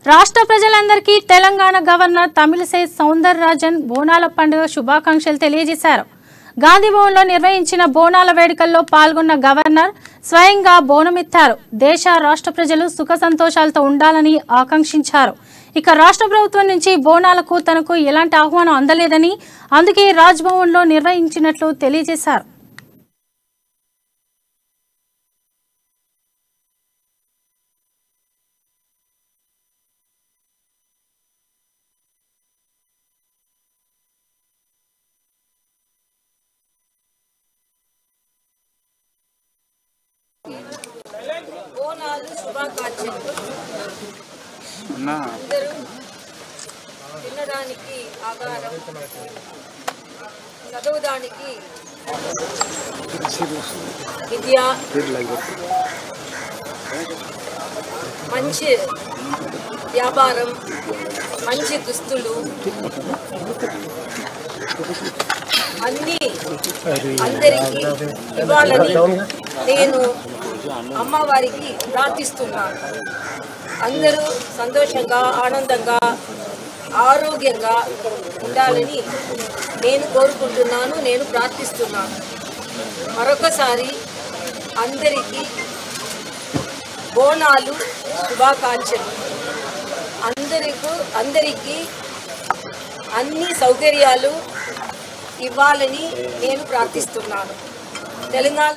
రాష్ట్ర ప్రజలందరికీ తెలంగాణ గవర్నర్ తమిళిసై సౌందరరాజన్ బోనాల పండుగ శుభాకాంక్షలు తెలియజేశారు. గాంధీభవన్లో నిర్వహించిన బోనాల వేడుకల్లో పాల్గొన్న గవర్నర్ స్వయంగా బోనమిత్తారు. దేశ రాష్ట్ర ప్రజలు సుఖ సంతోషాలతో ఉండాలని ఆకాంక్షించారు. ఇక రాష్ట్ర ప్రభుత్వం నుంచి బోనాలకు తనకు ఎలాంటి ఆహ్వానం అందలేదని, అందుకే రాజ్భవన్లో నిర్వహించినట్లు తెలియజేశారు. బోనాలు శుభాకాంక్షలు. అందరూ తినడానికి ఆధారం, చదవడానికి విద్య, మంచి వ్యాపారం, మంచి దుస్తులు అన్నీ అందరికీ ఇవ్వాలని నేను అమ్మవారికి ప్రార్థిస్తున్నాను. అందరూ సంతోషంగా, ఆనందంగా, ఆరోగ్యంగా ఉండాలని నేను కోరుకుంటున్నాను, నేను ప్రార్థిస్తున్నాను. మరొకసారి అందరికీ బోనాలు శుభాకాంక్షలు. అందరికీ అన్ని సౌకర్యాలు ఇవ్వాలని నేను ప్రార్థిస్తున్నాను. తెలంగాణ